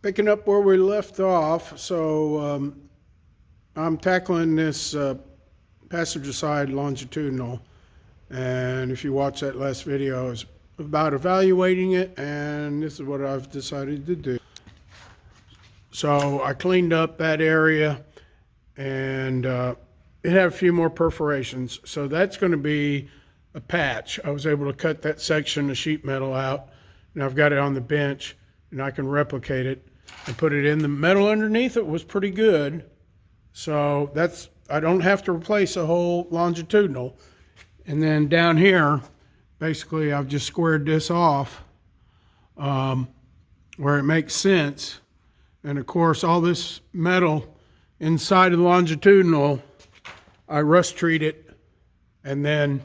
Picking up where we left off, so I'm tackling this passenger side longitudinal, and if you watch that last video, it's about evaluating it, and this is what I've decided to do. So I cleaned up that area, and it had a few more perforations, so that's going to be a patch. I was able to cut that section of sheet metal out, and I've got it on the bench, and I can replicate it and put it in. The metal underneath it was pretty good, so I don't have to replace a whole longitudinal. And then down here, basically I've just squared this off where it makes sense. And of course, all this metal inside of the longitudinal, I rust treat it and then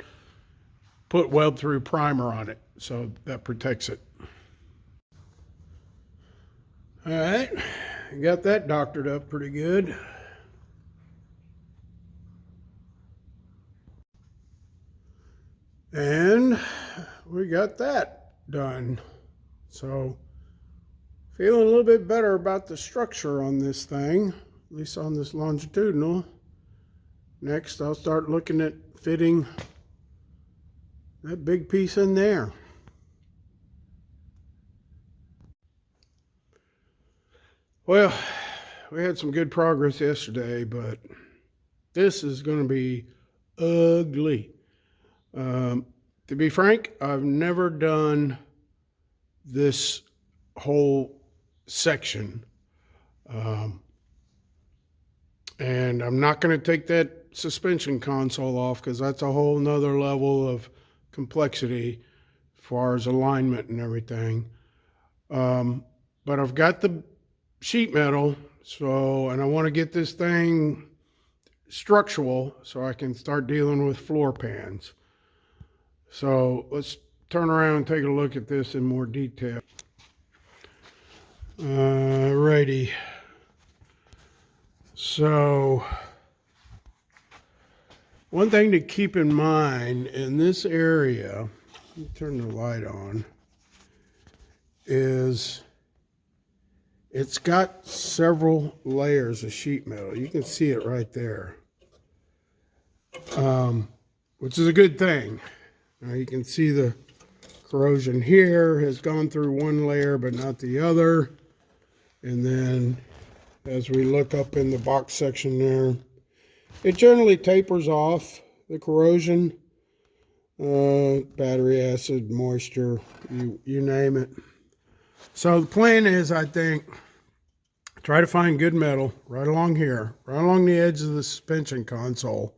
put weld through primer on it, so that protects it. All right, got that doctored up pretty good. And we got that done. So feeling a little bit better about the structure on this thing, at least on this longitudinal. Next, I'll start looking at fitting that big piece in there. Well, we had some good progress yesterday, but this is going to be ugly. To be frank, I've never done this whole section. And I'm not going to take that suspension console off because that's a whole nother level of complexity as far as alignment and everything. But I've got the sheet metal, and I want to get this thing structural so I can start dealing with floor pans. So let's turn around and take a look at this in more detail. Alrighty. So one thing to keep in mind in this area, let me turn the light on, is it's got several layers of sheet metal. You can see it right there, which is a good thing. Now you can see the corrosion here has gone through one layer but not the other. And then as we look up in the box section there, it generally tapers off the corrosion, battery acid, moisture, you name it. So the plan is, I think, try to find good metal right along here, right along the edge of the suspension console,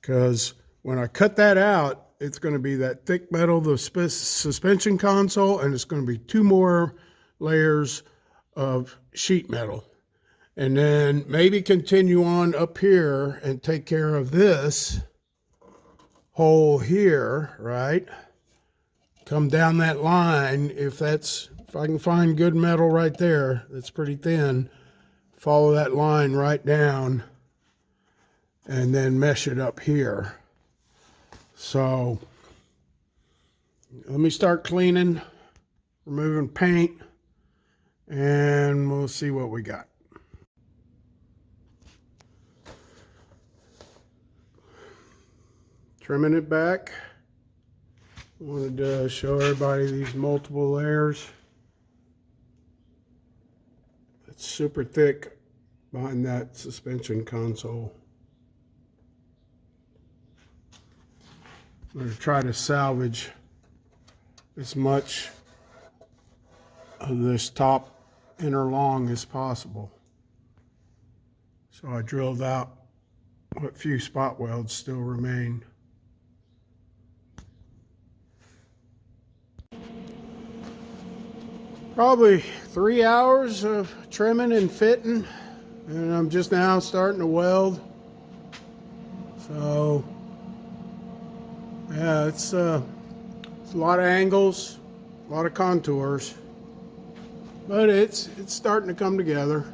because when I cut that out, it's going to be that thick metal, the suspension console, and it's going to be two more layers of sheet metal. And then maybe continue on up here and take care of this hole here, right? Come down that line. If I can find good metal right there, that's pretty thin, follow that line right down and then mesh it up here. So let me start cleaning, removing paint, and we'll see what we got. Trimming it back. Wanted to show everybody these multiple layers. It's super thick behind that suspension console. I'm going to try to salvage as much of this top inner long as possible. So I drilled out what few spot welds still remain. Probably 3 hours of trimming and fitting, and I'm just now starting to weld. So yeah, it's a lot of angles, a lot of contours, but it's starting to come together.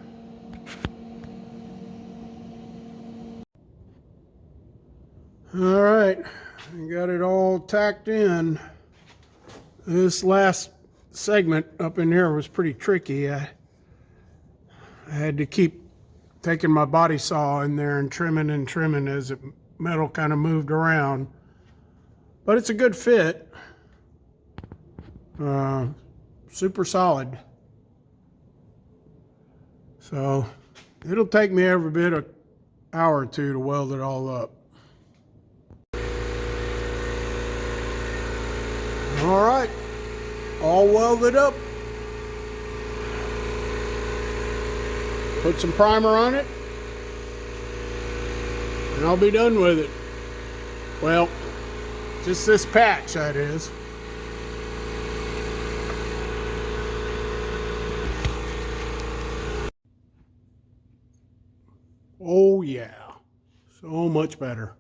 All right, I got it all tacked in. This last segment up in here was pretty tricky. I I had to keep taking my body saw in there and trimming as the metal kind of moved around. But it's a good fit. Super solid. So it'll take me every bit an hour or two to weld it all up. All right, all welded up. Put some primer on it, and I'll be done with it. Well, just this patch, that is. Oh yeah, so much better.